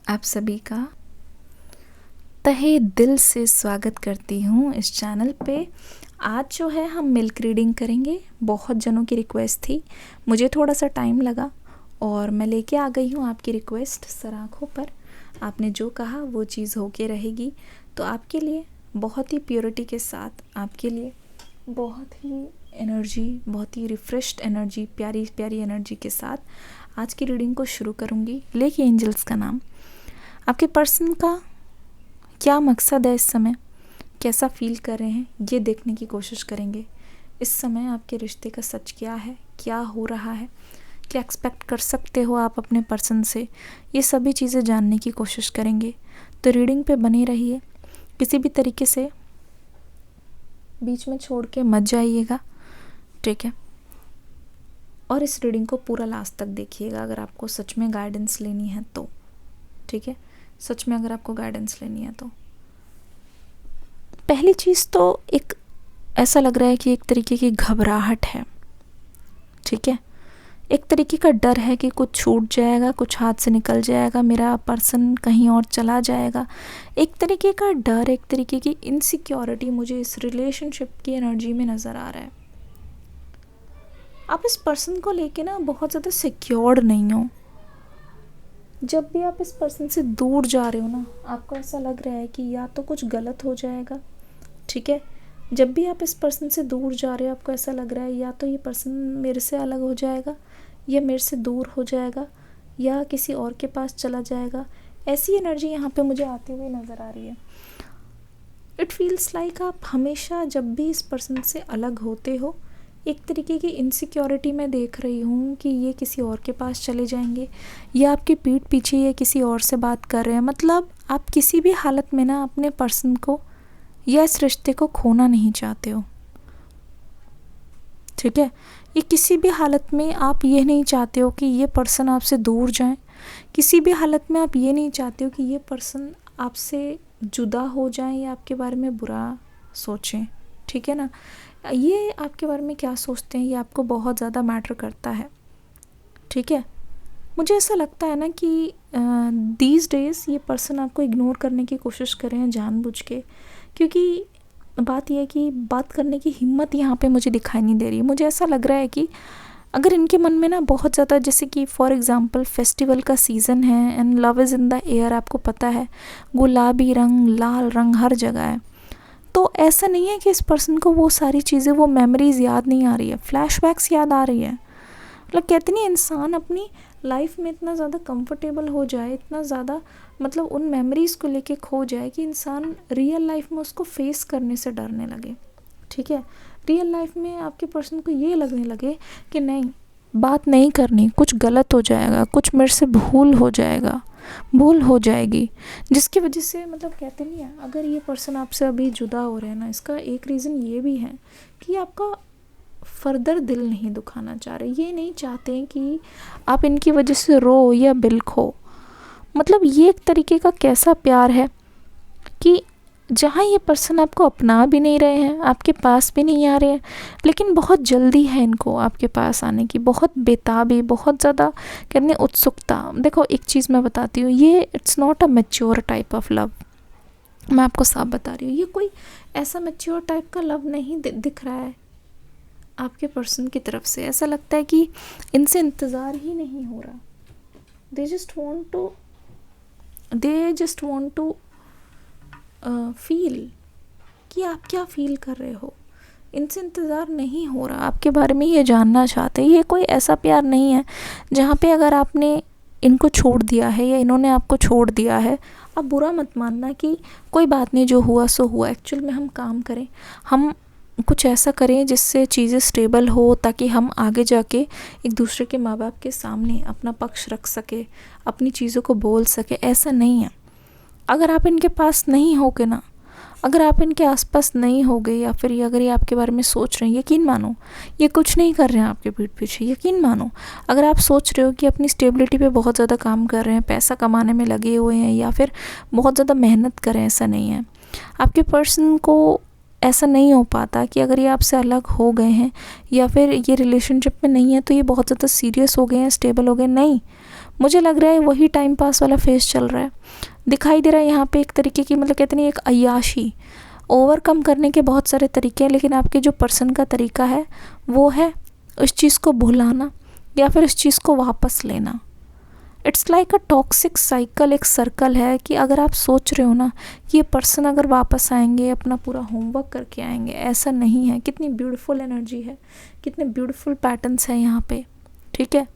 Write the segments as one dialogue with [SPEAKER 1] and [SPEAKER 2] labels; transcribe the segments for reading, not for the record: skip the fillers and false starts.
[SPEAKER 1] आप सभी का तहे दिल से स्वागत करती हूँ इस चैनल पे। आज जो है हम मिल्क रीडिंग करेंगे। बहुत जनों की रिक्वेस्ट थी, मुझे थोड़ा सा टाइम लगा और मैं लेके आ गई हूँ आपकी रिक्वेस्ट सर आँखों पर। आपने जो कहा वो चीज़ होके रहेगी। तो आपके लिए बहुत ही प्योरिटी के साथ, आपके लिए बहुत ही एनर्जी, बहुत ही रिफ़्रेश्ड एनर्जी, प्यारी प्यारी एनर्जी के साथ आज की रीडिंग को शुरू करूँगी लेके एंजल्स का नाम। आपके पर्सन का क्या मकसद है इस समय, कैसा फील कर रहे हैं, ये देखने की कोशिश करेंगे। इस समय आपके रिश्ते का सच क्या है, क्या हो रहा है, क्या एक्सपेक्ट कर सकते हो आप अपने पर्सन से, ये सभी चीज़ें जानने की कोशिश करेंगे। तो रीडिंग पे बने रहिए, किसी भी तरीके से बीच में छोड़ के मत जाइएगा, ठीक है। और इस रीडिंग को पूरा लास्ट तक देखिएगा अगर आपको सच में गाइडेंस लेनी है तो, ठीक है। सच में अगर आपको गाइडेंस लेनी है तो पहली चीज़ तो एक ऐसा लग रहा है कि एक तरीके की घबराहट है, ठीक है। एक तरीके का डर है कि कुछ छूट जाएगा, कुछ हाथ से निकल जाएगा, मेरा पर्सन कहीं और चला जाएगा। एक तरीके का डर, एक तरीके की इनसिक्योरिटी मुझे इस रिलेशनशिप की एनर्जी में नज़र आ रहा है। आप इस पर्सन को लेके ना बहुत ज़्यादा सिक्योर्ड नहीं हो। जब भी आप इस पर्सन से दूर जा रहे हो ना, आपको ऐसा लग रहा है कि या तो कुछ गलत हो जाएगा, ठीक है। जब भी आप इस पर्सन से दूर जा रहे हो, आपको ऐसा लग रहा है या तो ये पर्सन मेरे से अलग हो जाएगा, या मेरे से दूर हो जाएगा, या किसी और के पास चला जाएगा। ऐसी एनर्जी यहाँ पे मुझे आती हुई नज़र आ रही है। इट फील्स लाइक आप हमेशा जब भी इस पर्सन से अलग होते हो, एक तरीके की इनसिक्योरिटी मैं देख रही हूँ कि ये किसी और के पास चले जाएंगे, या आपकी पीठ पीछे ये किसी और से बात कर रहे हैं। मतलब आप किसी भी हालत में ना अपने पर्सन को या इस रिश्ते को खोना नहीं चाहते हो, ठीक है। ये किसी भी हालत में आप ये नहीं चाहते हो कि ये पर्सन आपसे दूर जाए। किसी भी हालत में आप ये नहीं चाहते हो कि ये पर्सन आपसे जुदा हो जाए या आपके बारे में बुरा सोचें, ठीक है ना। ये आपके बारे में क्या सोचते हैं ये आपको बहुत ज़्यादा मैटर करता है, ठीक है। मुझे ऐसा लगता है ना कि दीज डेज़ ये पर्सन आपको इग्नोर करने की कोशिश कर रहे हैं जानबूझ के, क्योंकि बात यह है कि बात करने की हिम्मत यहाँ पे मुझे दिखाई नहीं दे रही। मुझे ऐसा लग रहा है कि अगर इनके मन में ना बहुत ज़्यादा, जैसे कि फॉर एग्ज़ाम्पल फेस्टिवल का सीज़न है and love is in the air, आपको पता है गुलाबी रंग, लाल रंग हर जगह है। तो ऐसा नहीं है कि इस पर्सन को वो सारी चीज़ें, वो मेमोरीज़ याद नहीं आ रही है, फ्लैशबैक्स याद आ रही है। मतलब कहते नहीं, इंसान अपनी लाइफ में इतना ज़्यादा कंफर्टेबल हो जाए, इतना ज़्यादा मतलब उन मेमोरीज़ को लेके खो जाए कि इंसान रियल लाइफ में उसको फेस करने से डरने लगे, ठीक है। रियल लाइफ में आपके पर्सन को ये लगने लगे कि नहीं, बात नहीं करनी, कुछ गलत हो जाएगा, कुछ मेरे से भूल हो जाएगा, भूल हो जाएगी, जिसकी वजह से मतलब कहते नहीं है, अगर ये पर्सन आपसे अभी जुदा हो रहे हैं ना, इसका एक रीज़न ये भी है कि आपका फर्दर दिल नहीं दुखाना चाह रहे। ये नहीं चाहते हैं कि आप इनकी वजह से रो या बिल्खो। मतलब ये एक तरीके का कैसा प्यार है कि जहाँ ये पर्सन आपको अपना भी नहीं रहे हैं, आपके पास भी नहीं आ रहे हैं, लेकिन बहुत जल्दी है इनको आपके पास आने की, बहुत बेताबी, बहुत ज़्यादा कहने उत्सुकता। देखो एक चीज़ मैं बताती हूँ, ये it's not a mature type of love. मैं आपको साफ बता रही हूँ, ये कोई ऐसा मैच्योर टाइप का लव नहीं दिख रहा है आपके पर्सन की तरफ से। ऐसा लगता है कि इनसे इंतज़ार ही नहीं हो रहा। They just want to feel कि आप क्या फील कर रहे हो। इनसे इंतज़ार नहीं हो रहा, आपके बारे में ये जानना चाहते हैं। ये कोई ऐसा प्यार नहीं है जहाँ पे अगर आपने इनको छोड़ दिया है या इन्होंने आपको छोड़ दिया है, आप बुरा मत मानना कि कोई बात नहीं, जो हुआ सो हुआ। एक्चुअल में हम काम करें, हम कुछ ऐसा करें जिससे चीज़ें स्टेबल हो, ताकि हम आगे जाके एक दूसरे के माँ बाप के सामने अपना पक्ष रख सके, अपनी चीज़ों को बोल सके। ऐसा नहीं है। अगर आप इनके पास नहीं होगे ना, अगर आप इनके आसपास नहीं होगे, या फिर ये अगर ये आपके बारे में सोच रहे हैं, यकीन मानो ये कुछ नहीं कर रहे हैं आपके पीठ पीछे। यकीन मानो, अगर आप सोच रहे हो कि अपनी स्टेबिलिटी पे बहुत ज़्यादा काम कर रहे हैं, पैसा कमाने में लगे हुए हैं, या फिर बहुत ज़्यादा मेहनत कर रहे हैं, ऐसा नहीं है। आपके पर्सन को ऐसा नहीं हो पाता कि अगर ये आपसे अलग हो गए हैं या फिर ये रिलेशनशिप में नहीं है तो ये बहुत ज़्यादा सीरियस हो गए हैं, स्टेबल हो गए। नहीं, मुझे लग रहा है वही टाइम पास वाला फेस चल रहा है। दिखाई दे रहा है यहाँ पे एक तरीके की, मतलब कहते नहीं, एक अय्याशी। ओवरकम करने के बहुत सारे तरीके हैं, लेकिन आपके जो पर्सन का तरीका है वो है उस चीज़ को भुलाना या फिर उस चीज़ को वापस लेना। It's like a toxic cycle, एक सर्कल है कि अगर आप सोच रहे हो ना कि ये पर्सन अगर वापस आएंगे अपना पूरा होमवर्क करके आएंगे, ऐसा नहीं है। कितनी ब्यूटीफुल एनर्जी है, कितने ब्यूटीफुल पैटर्न्स हैं यहाँ पे, ठीक है।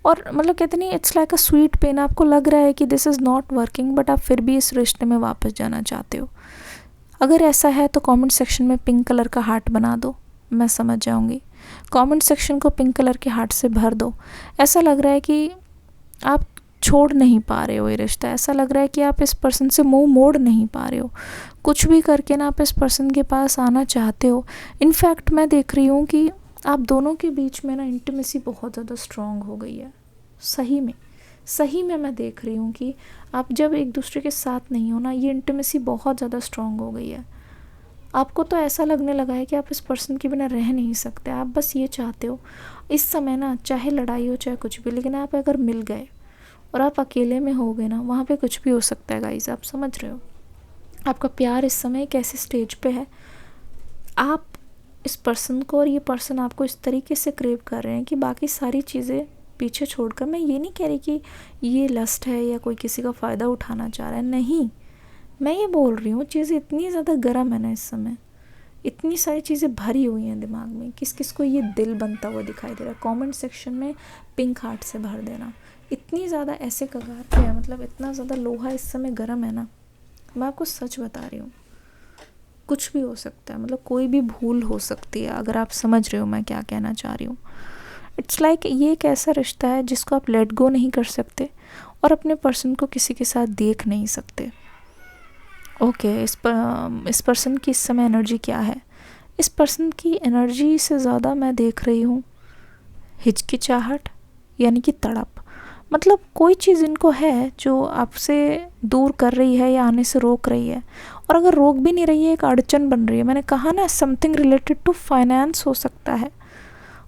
[SPEAKER 1] और मतलब कहते नहीं, it's like a sweet pain. आपको लग रहा है कि this is not working, but आप फिर भी इस रिश्ते में वापस जाना चाहते हो। अगर ऐसा है तो कमेंट सेक्शन में पिंक कलर का हार्ट बना दो, मैं समझ जाऊंगी। कमेंट सेक्शन को पिंक कलर के हार्ट से भर दो। ऐसा लग रहा है कि आप छोड़ नहीं पा रहे हो ये रिश्ता। ऐसा लग रहा है कि आप इस पर्सन से मुंह मोड़ नहीं पा रहे हो। कुछ भी करके ना आप इस पर्सन के पास आना चाहते हो। इनफैक्ट मैं देख रही हूँ कि आप दोनों के बीच में ना इंटीमेसी बहुत ज़्यादा स्ट्रॉन्ग हो गई है। सही में मैं देख रही हूँ कि आप जब एक दूसरे के साथ नहीं हो ना, ये इंटीमेसी बहुत ज़्यादा स्ट्रॉन्ग हो गई है। आपको तो ऐसा लगने लगा है कि आप इस पर्सन के बिना रह नहीं सकते। आप बस ये चाहते हो इस समय ना, चाहे लड़ाई हो चाहे कुछ भी, लेकिन आप अगर मिल गए और आप अकेले में हो गए ना, वहाँ पे कुछ भी हो सकता है गाइस, आप समझ रहे हो। आपका प्यार इस समय एक ऐसे स्टेज पे है, आप इस पर्सन को और ये पर्सन आपको इस तरीके से क्रेव कर रहे हैं कि बाकी सारी चीज़ें पीछे छोड़कर। मैं ये नहीं कह रही कि ये लस्ट है या कोई किसी का फ़ायदा उठाना चाह रहा है, नहीं। मैं ये बोल रही हूँ चीज़ें इतनी ज़्यादा गर्म है ना इस समय, इतनी सारी चीज़ें भरी हुई हैं दिमाग में। किस किस को ये दिल बनता हुआ दिखाई दे रहा है, कमेंट सेक्शन में पिंक हार्ट से भर देना। इतनी ज़्यादा ऐसे कगार पे है, मतलब इतना ज़्यादा लोहा इस समय गर्म है ना, मैं आपको सच बता रही हूँ। कुछ भी हो सकता है, मतलब कोई भी भूल हो सकती है, अगर आप समझ रहे हो मैं क्या कहना चाह रही हूँ। इट्स लाइक ये एक ऐसा रिश्ता है जिसको आप लेट गो नहीं कर सकते और अपने पर्सन को किसी के साथ देख नहीं सकते। ओके, इस पर्सन की इस समय एनर्जी क्या है? इस पर्सन की एनर्जी से ज़्यादा मैं देख रही हूँ हिचकिचाहट, यानी कि तड़प। मतलब कोई चीज़ इनको है जो आपसे दूर कर रही है या आने से रोक रही है, और अगर रोक भी नहीं रही है, एक अड़चन बन रही है। मैंने कहा ना, समथिंग रिलेटेड टू फाइनेंस हो सकता है।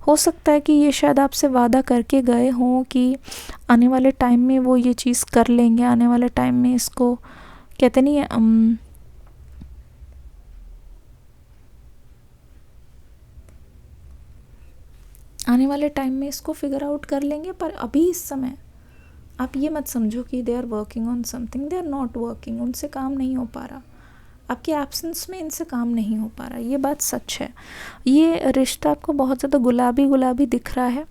[SPEAKER 1] हो सकता है कि ये शायद आपसे वादा करके गए हों कि आने वाले टाइम में वो ये चीज़ कर लेंगे, आने वाले टाइम में इसको कहते नहीं है आने वाले टाइम में इसको फिगर आउट कर लेंगे। पर अभी इस समय आप ये मत समझो कि they are working on something, they are not working. उनसे काम नहीं हो पा रहा, आपके एब्सेंस में इनसे काम नहीं हो पा रहा, ये बात सच है। ये रिश्ता आपको बहुत ज़्यादा गुलाबी गुलाबी दिख रहा है,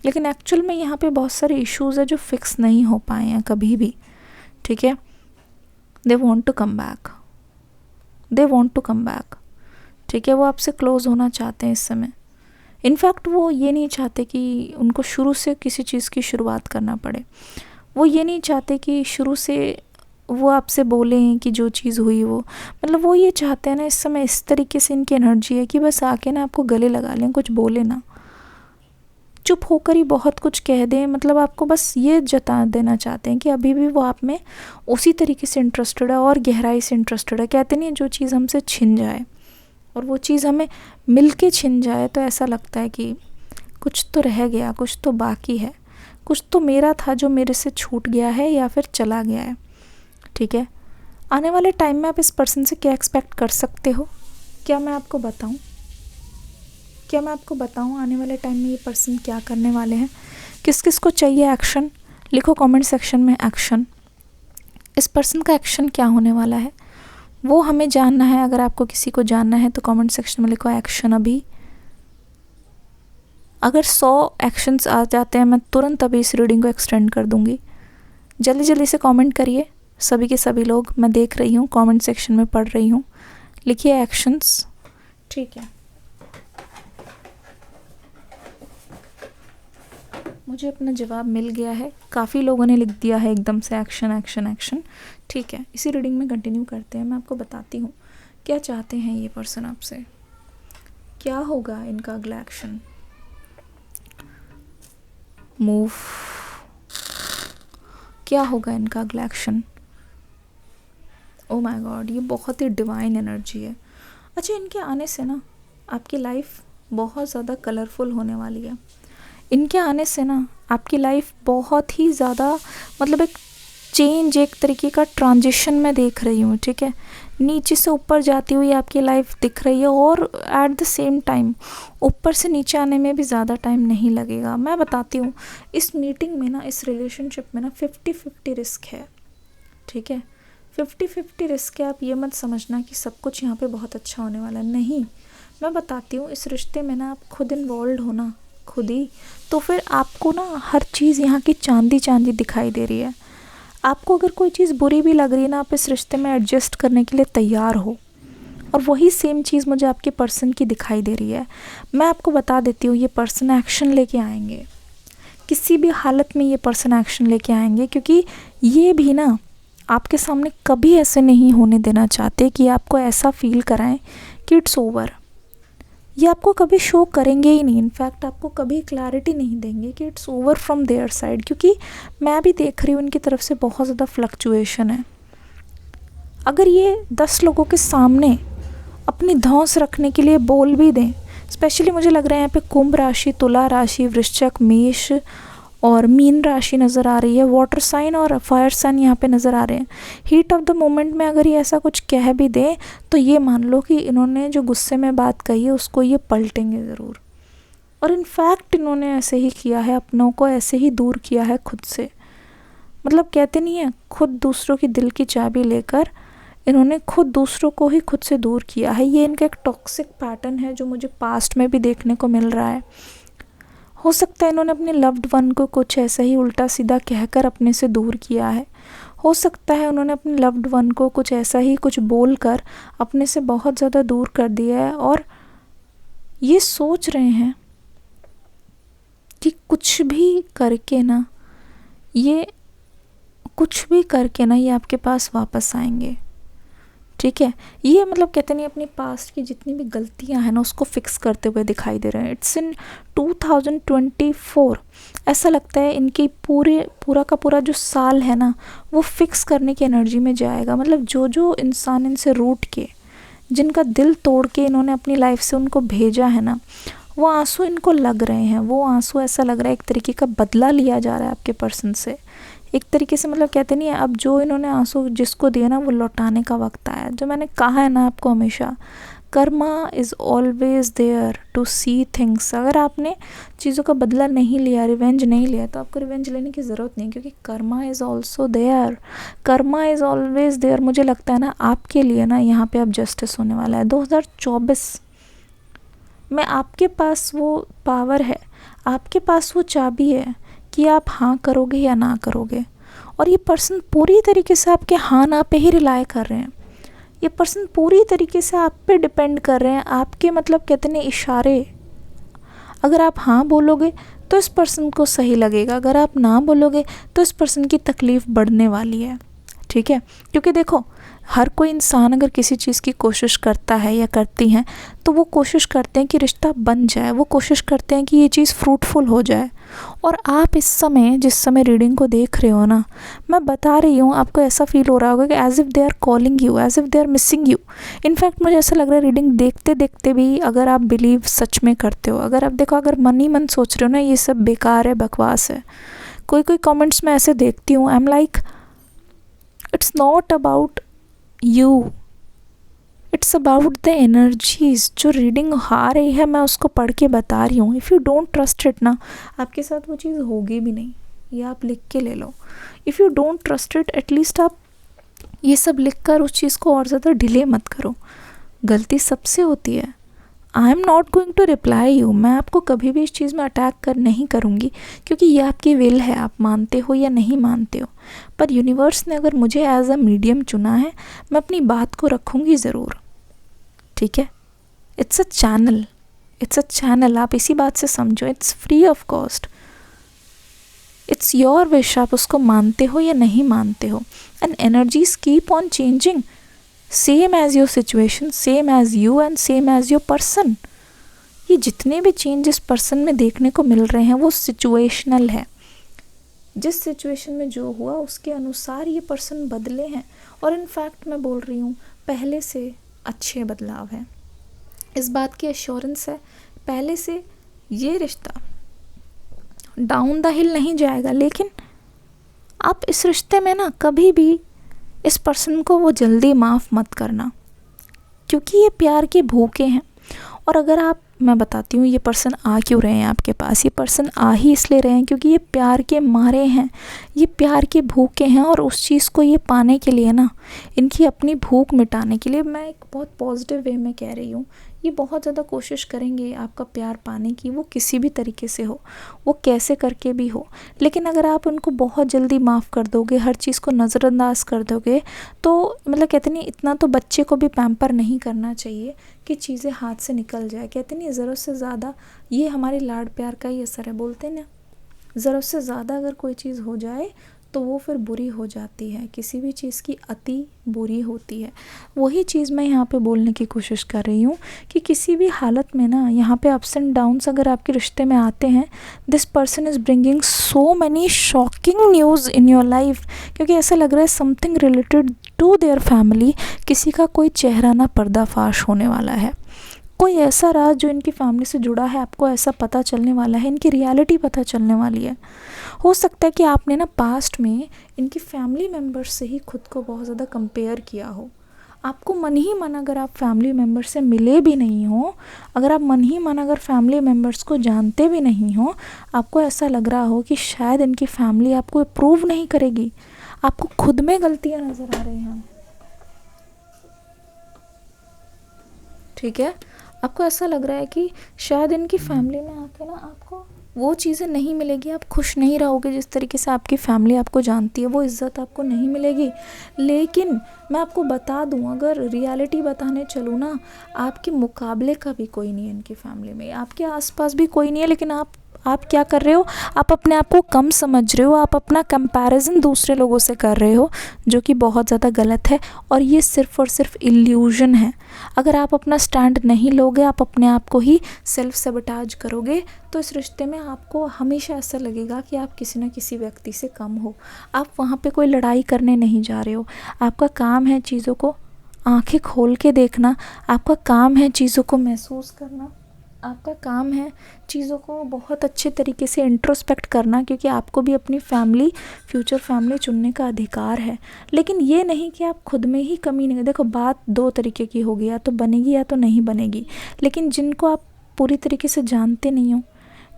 [SPEAKER 1] लेकिन एक्चुअल में यहाँ पे बहुत सारे इश्यूज़ है जो फिक्स नहीं हो पाए हैं कभी भी, ठीक है। They want to come back, they want to come back, ठीक है। वो आपसे क्लोज़ होना चाहते हैं इस समय। इनफैक्ट वो ये नहीं चाहते कि उनको शुरू से किसी चीज़ की शुरुआत करना पड़े। वो ये नहीं चाहते कि शुरू से वो आपसे बोलें कि जो चीज़ हुई वो, मतलब वो ये चाहते हैं ना, इस समय इस तरीके से इनकी एनर्जी है कि बस आके ना आपको गले लगा लें, कुछ बोले ना, चुप होकर ही बहुत कुछ कह दें। मतलब आपको बस ये जता देना चाहते हैं कि अभी भी वो आप में उसी तरीके से इंटरेस्टेड है और गहराई से इंटरेस्टेड है। कहते नहीं, जो चीज़ हमसे छिन जाए और वो चीज़ हमें मिल के छिन जाए तो ऐसा लगता है कि कुछ तो रह गया, कुछ तो बाकी है, कुछ तो मेरा था जो मेरे से छूट गया है या फिर चला गया है, ठीक है। आने वाले टाइम में आप इस पर्सन से क्या एक्सपेक्ट कर सकते हो? क्या मैं आपको बताऊं? क्या मैं आपको बताऊं आने वाले टाइम में ये पर्सन क्या करने वाले हैं? किस किस को चाहिए एक्शन? लिखो कमेंट सेक्शन में एक्शन। इस पर्सन का एक्शन क्या होने वाला है वो हमें जानना है। अगर आपको किसी को जानना है तो कमेंट सेक्शन में लिखो एक्शन अभी। अगर 100 एक्शंस आ जाते हैं, मैं तुरंत अभी इस रीडिंग को एक्सटेंड कर दूंगी। जल्दी जल्दी से कमेंट करिए सभी के सभी लोग, मैं देख रही हूँ, कमेंट सेक्शन में पढ़ रही हूँ। लिखिए एक्शंस, ठीक है। मुझे अपना जवाब मिल गया है, काफ़ी लोगों ने लिख दिया है एकदम से एक्शन एक्शन एक्शन, ठीक है। इसी रीडिंग में कंटिन्यू करते हैं। मैं आपको बताती हूँ क्या चाहते हैं ये पर्सन आपसे, क्या होगा इनका अगला एक्शन। मूव, क्या होगा इनका अगला एक्शन? ओह माय गॉड, ये बहुत ही डिवाइन एनर्जी है। अच्छा, इनके आने से ना आपकी लाइफ बहुत ज़्यादा कलरफुल होने वाली है। इनके आने से ना आपकी लाइफ बहुत ही ज़्यादा मतलब एक चेंज, एक तरीके का ट्रांजिशन मैं देख रही हूँ, ठीक है। नीचे से ऊपर जाती हुई आपकी लाइफ दिख रही है और एट द सेम टाइम ऊपर से नीचे आने में भी ज़्यादा टाइम नहीं लगेगा। मैं बताती हूँ, इस मीटिंग में ना, इस रिलेशनशिप में ना 50-50 रिस्क है, ठीक है। 50-50 रिस्क है। आप ये मत समझना कि सब कुछ यहाँ पे बहुत अच्छा होने वाला है, नहीं। मैं बताती हूँ, इस रिश्ते में ना आप खुद इन्वॉल्व हो ना, खुद ही, तो फिर आपको ना हर चीज़ यहाँ की चांदी चांदी दिखाई दे रही है। आपको अगर कोई चीज़ बुरी भी लग रही है ना, आप इस रिश्ते में एडजस्ट करने के लिए तैयार हो, और वही सेम चीज़ मुझे आपके पर्सन की दिखाई दे रही है। मैं आपको बता देती हूँ, ये पर्सन एक्शन लेके आएंगे, किसी भी हालत में ये पर्सन एक्शन लेके आएंगे, क्योंकि ये भी ना आपके सामने कभी ऐसे नहीं होने देना चाहते कि आपको ऐसा फील कराएं कि इट्स ओवर। ये आपको कभी शो करेंगे ही नहीं, इनफैक्ट आपको कभी क्लैरिटी नहीं देंगे कि it's over from their side, क्योंकि मैं भी देख रही हूँ इनकी तरफ से बहुत ज़्यादा फ्लक्चुएशन है। अगर ये 10 लोगों के सामने अपनी धौंस रखने के लिए बोल भी दें, स्पेशली मुझे लग रहा है यहाँ पे कुंभ राशि, तुला राशि, वृश्चिक, मेष और मीन राशि नज़र आ रही है, वाटर साइन और फायर साइन यहाँ पे नज़र आ रहे हैं। हीट ऑफ द मोमेंट में अगर ये ऐसा कुछ कह भी दें तो ये मान लो कि इन्होंने जो गुस्से में बात कही है उसको ये पलटेंगे ज़रूर, और इनफैक्ट इन्होंने ऐसे ही किया है, अपनों को ऐसे ही दूर किया है खुद से। मतलब कहते नहीं है, खुद दूसरों की दिल की चाबी लेकर इन्होंने खुद दूसरों को ही खुद से दूर किया है। ये इनका एक टॉक्सिक पैटर्न है जो मुझे पास्ट में भी देखने को मिल रहा है। हो सकता है इन्होंने अपने लव्ड वन को कुछ ऐसा ही उल्टा सीधा कहकर अपने से दूर किया है। हो सकता है उन्होंने अपने लव्ड वन को कुछ ऐसा ही कुछ बोलकर अपने से बहुत ज़्यादा दूर कर दिया है, और ये सोच रहे हैं कि कुछ भी करके ना ये आपके पास वापस आएंगे, ठीक है। ये मतलब कहते नहीं, अपनी पास्ट की जितनी भी गलतियां हैं ना उसको फिक्स करते हुए दिखाई दे रहे हैं। इट्स इन 2024 ऐसा लगता है इनकी पूरा का पूरा जो साल है ना वो फिक्स करने की एनर्जी में जाएगा। मतलब जो जो इंसान इनसे रूठ के, जिनका दिल तोड़ के इन्होंने अपनी लाइफ से उनको भेजा है ना, वो आंसू इनको लग रहे हैं। वो आंसू ऐसा लग रहा है एक तरीके का बदला लिया जा रहा है आपके पर्सन से, एक तरीके से। मतलब कहते नहीं है, अब जो इन्होंने आंसू जिसको दिए ना वो लौटाने का वक्त आया। जो मैंने कहा है ना आपको हमेशा, karma is always there to see things. अगर आपने चीज़ों का बदला नहीं लिया, रिवेंज नहीं लिया, तो आपको रिवेंज लेने की ज़रूरत नहीं, क्योंकि karma is also there, karma is always there. मुझे लगता है ना आपके लिए ना यहाँ पे अब जस्टिस होने वाला है। 2024 में आपके पास वो पावर है, आपके पास वो चाबी है कि आप हाँ करोगे या ना करोगे। और ये पर्सन पूरी तरीके से आपके हाँ ना पे ही रिलाय कर रहे हैं। ये पर्सन पूरी तरीके से आप पे डिपेंड कर रहे हैं, आपके मतलब कहते हैं इशारे। अगर आप हाँ बोलोगे तो इस पर्सन को सही लगेगा, अगर आप ना बोलोगे तो इस पर्सन की तकलीफ़ बढ़ने वाली है, ठीक है। क्योंकि देखो, हर कोई इंसान अगर किसी चीज़ की कोशिश करता है या करती हैं तो वो कोशिश करते हैं कि रिश्ता बन जाए, वो कोशिश करते हैं कि ये चीज़ फ्रूटफुल हो जाए। और आप इस समय जिस समय रीडिंग को देख रहे हो ना, मैं बता रही हूँ, आपको ऐसा फील हो रहा होगा कि as if they are calling you, as if they are missing you. In fact मुझे ऐसा लग रहा है रीडिंग देखते देखते भी, अगर आप बिलीव सच में करते हो, अगर आप देखो, अगर मन ही मन सोच रहे हो ना ये सब बेकार है, बकवास है, कोई कमेंट्स में ऐसे देखती हूँ, I am like it's not about you, it's about the energies. जो रीडिंग आ रही है मैं उसको पढ़ के बता रही हूँ। If you don't trust it ना, आपके साथ वो चीज़ होगी भी नहीं, ये आप लिख के ले लो। If you don't trust it, at least आप ये सब लिख कर उस चीज़ को और ज़्यादा डिले मत करो। गलती सबसे होती है। I am not going to reply you, मैं आपको कभी भी इस चीज़ में अटैक नहीं करूँगी, क्योंकि ये आपकी विल है, आप मानते हो या नहीं मानते हो। पर यूनिवर्स ने अगर मुझे एज अ मीडियम चुना है, मैं अपनी बात को रखूँगी ज़रूर, ठीक है। इट्स अ चैनल, आप इसी बात से समझो, it's free of cost, it's your wish, आप उसको मानते हो या नहीं मानते हो। And energies keep on changing, same as your situation, same as you and same as your person. ये जितने भी चेंजेस पर्सन में देखने को मिल रहे हैं वो सिचुएशनल है। जिस सिचुएशन में जो हुआ उसके अनुसार ये पर्सन बदले हैं, और इनफैक्ट मैं बोल रही हूँ पहले से अच्छे बदलाव हैं। इस बात की एश्योरेंस है, पहले से ये रिश्ता डाउन द हिल नहीं जाएगा, लेकिन आप इस रिश्ते में ना कभी भी इस पर्सन को वो जल्दी माफ़ मत करना, क्योंकि ये प्यार के भूखे हैं। और अगर आप, मैं बताती हूँ ये पर्सन आ क्यों रहे हैं आपके पास, ये पर्सन आ ही इसलिए रहे हैं क्योंकि ये प्यार के मारे हैं, ये प्यार के भूखे हैं। और उस चीज़ को ये पाने के लिए ना, इनकी अपनी भूख मिटाने के लिए, मैं एक बहुत पॉजिटिव वे में कह रही हूँ, ये बहुत ज़्यादा कोशिश करेंगे आपका प्यार पाने की, वो किसी भी तरीके से हो, वो कैसे करके भी हो। लेकिन अगर आप उनको बहुत जल्दी माफ़ कर दोगे, हर चीज़ को नज़रअंदाज कर दोगे, तो मतलब कहते नहीं, इतना तो बच्चे को भी पैम्पर नहीं करना चाहिए कि चीज़ें हाथ से निकल जाए। कहते नहीं ज़रूरत से ज़्यादा, ये हमारे लाड प्यार का ही असर है, बोलते हैं ना, ज़रूरत से ज़्यादा अगर कोई चीज़ हो जाए तो वो फिर बुरी हो जाती है, किसी भी चीज़ की अति बुरी होती है। वही चीज़ मैं यहाँ पे बोलने की कोशिश कर रही हूँ कि किसी भी हालत में ना, यहाँ पे अप्स एंड डाउन्स अगर आपके रिश्ते में आते हैं, this person is bringing so many shocking news in your life, क्योंकि ऐसा लग रहा है something related to their family, किसी का कोई चेहरा ना पर्दाफाश होने वाला है, कोई ऐसा राज जो इनकी फैमिली से जुड़ा है, आपको ऐसा पता चलने वाला है, इनकी रियलिटी पता चलने वाली है। हो सकता है कि आपने ना पास्ट में इनकी फैमिली मेम्बर्स से ही खुद को बहुत ज़्यादा कंपेयर किया हो। आपको मन ही मन, अगर आप फैमिली मेम्बर से मिले भी नहीं हो, अगर आप मन ही मन अगर फैमिली मेम्बर्स को जानते भी नहीं हो, आपको ऐसा लग रहा हो कि शायद इनकी फैमिली आपको अप्रूव नहीं करेगी, आपको खुद में गलतियाँ नज़र आ रही हैं, ठीक है। आपको ऐसा लग रहा है कि शायद इनकी फैमिली में आके ना आपको वो चीज़ें नहीं मिलेगी, आप खुश नहीं रहोगे जिस तरीके से आपकी फैमिली आपको जानती है, वो इज़्ज़त आपको नहीं मिलेगी। लेकिन मैं आपको बता दूं, अगर रियलिटी बताने चलूँ ना, आपके मुकाबले का भी कोई नहीं है इनकी फैमिली में, आपके आसपास भी कोई नहीं है, लेकिन आप क्या कर रहे हो, आप अपने आप को कम समझ रहे हो, आप अपना कंपैरिजन दूसरे लोगों से कर रहे हो, जो कि बहुत ज़्यादा गलत है। और ये सिर्फ़ और सिर्फ इल्यूजन है। अगर आप अपना स्टैंड नहीं लोगे, आप अपने आप को ही सेल्फ सबटाज करोगे, तो इस रिश्ते में आपको हमेशा ऐसा लगेगा कि आप किसी न किसी व्यक्ति से कम हो। आप वहाँ पे कोई लड़ाई करने नहीं जा रहे हो, आपका काम है चीज़ों को आंखें खोल के देखना, आपका काम है चीज़ों को महसूस करना, आपका काम है चीज़ों को बहुत अच्छे तरीके से इंट्रोस्पेक्ट करना, क्योंकि आपको भी अपनी फैमिली, फ्यूचर फैमिली चुनने का अधिकार है। लेकिन ये नहीं कि आप खुद में ही कमी नहीं, देखो बात दो तरीके की होगी, या तो बनेगी या तो नहीं बनेगी। लेकिन जिनको आप पूरी तरीके से जानते नहीं हो,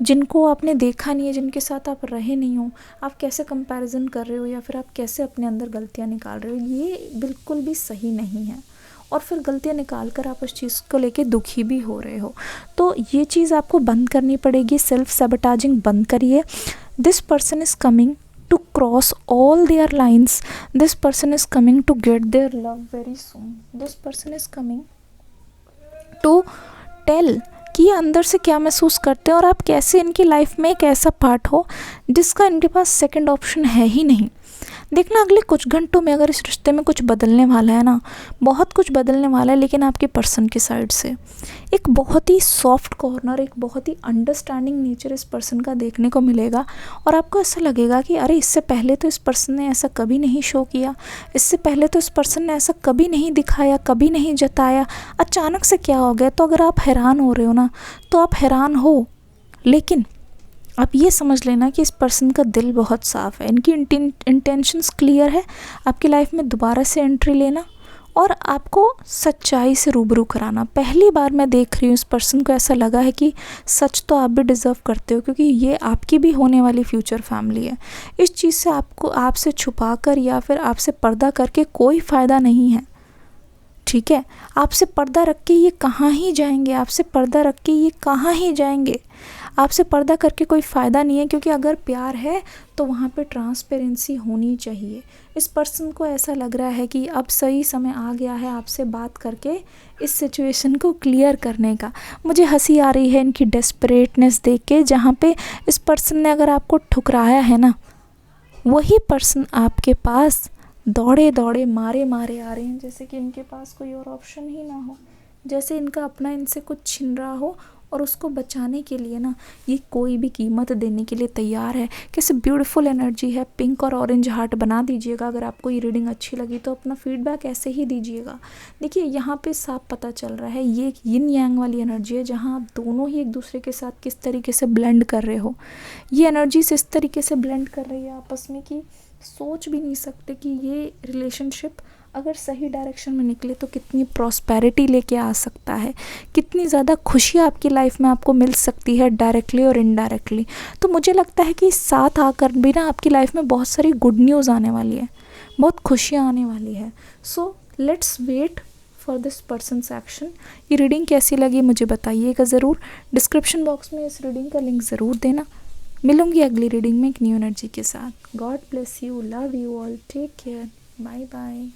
[SPEAKER 1] जिनको आपने देखा नहीं है, जिनके साथ आप रहे नहीं हो, आप कैसे कंपैरिजन कर रहे हो या फिर आप कैसे अपने अंदर गलतियाँ निकाल रहे हो, ये बिल्कुल भी सही नहीं है। और फिर गलतियाँ निकाल कर आप उस चीज़ को लेके दुखी भी हो रहे हो, तो ये चीज़ आपको बंद करनी पड़ेगी। सेल्फ सबटाजिंग बंद करिए। This person is coming to cross all their lines, this person is coming to get their love very soon, this person is coming to tell कि ये अंदर से क्या महसूस करते हैं और आप कैसे इनकी लाइफ में एक ऐसा पार्ट हो जिसका इनके पास सेकंड ऑप्शन है ही नहीं। देखना अगले कुछ घंटों में अगर इस रिश्ते में कुछ बदलने वाला है ना, बहुत कुछ बदलने वाला है, लेकिन आपके पर्सन की साइड से एक बहुत ही सॉफ्ट कॉर्नर, एक बहुत ही अंडरस्टैंडिंग नेचर इस पर्सन का देखने को मिलेगा। और आपको ऐसा लगेगा कि अरे इससे पहले तो इस पर्सन ने ऐसा कभी नहीं शो किया, इससे पहले तो इस पर्सन ने ऐसा कभी नहीं दिखाया, कभी नहीं जताया, अचानक से क्या हो गया। तो अगर आप हैरान हो रहे हो ना, तो आप हैरान हो, लेकिन आप ये समझ लेना कि इस पर्सन का दिल बहुत साफ़ है, इनकी इंटेंशंस क्लियर है, आपकी लाइफ में दोबारा से एंट्री लेना और आपको सच्चाई से रूबरू कराना। पहली बार मैं देख रही हूँ इस पर्सन को ऐसा लगा है कि सच तो आप भी डिज़र्व करते हो, क्योंकि ये आपकी भी होने वाली फ्यूचर फैमिली है। इस चीज़ से आपको आपसे छुपा कर या फिर आपसे पर्दा करके कोई फ़ायदा नहीं है, ठीक है। आपसे पर्दा रख के ये कहाँ ही जाएंगे, आपसे पर्दा रख के ये कहाँ ही जाएंगे, आपसे पर्दा करके कोई फ़ायदा नहीं है। क्योंकि अगर प्यार है तो वहाँ पे ट्रांसपेरेंसी होनी चाहिए। इस पर्सन को ऐसा लग रहा है कि अब सही समय आ गया है आपसे बात करके इस सिचुएशन को क्लियर करने का। मुझे हंसी आ रही है इनकी डेस्परेटनेस देख के, जहाँ पे इस पर्सन ने अगर आपको ठुकराया है ना, वही पर्सन आपके पास दौड़े दौड़े मारे मारे आ रहे हैं, जैसे कि इनके पास कोई और ऑप्शन ही ना हो, जैसे इनका अपना इनसे कुछ छिन रहा हो और उसको बचाने के लिए ना ये कोई भी कीमत देने के लिए तैयार है। कैसे ब्यूटीफुल एनर्जी है। पिंक और ऑरेंज हार्ट बना दीजिएगा। अगर आपको ये रीडिंग अच्छी लगी तो अपना फीडबैक ऐसे ही दीजिएगा। देखिए यहाँ पे साफ पता चल रहा है ये एक यिन यांग वाली एनर्जी है, जहाँ आप दोनों ही एक दूसरे के साथ किस तरीके से ब्लेंड कर रहे हो। ये एनर्जीज इस तरीके से ब्लेंड कर रही है आपस में कि सोच भी नहीं सकते कि ये रिलेशनशिप अगर सही डायरेक्शन में निकले तो कितनी प्रॉस्पेरिटी लेके आ सकता है, कितनी ज़्यादा खुशी आपकी लाइफ में आपको मिल सकती है डायरेक्टली और इनडायरेक्टली। तो मुझे लगता है कि साथ आकर भी ना आपकी लाइफ में बहुत सारी गुड न्यूज़ आने वाली है, बहुत खुशियाँ आने वाली है। So let's wait for this person's action. ये रीडिंग कैसी लगी मुझे बताइएगा ज़रूर। डिस्क्रिप्शन बॉक्स में इस रीडिंग का लिंक ज़रूर देना। मिलूंगी अगली रीडिंग में एक न्यू एनर्जी के साथ। God bless you, love you all, take care, bye bye.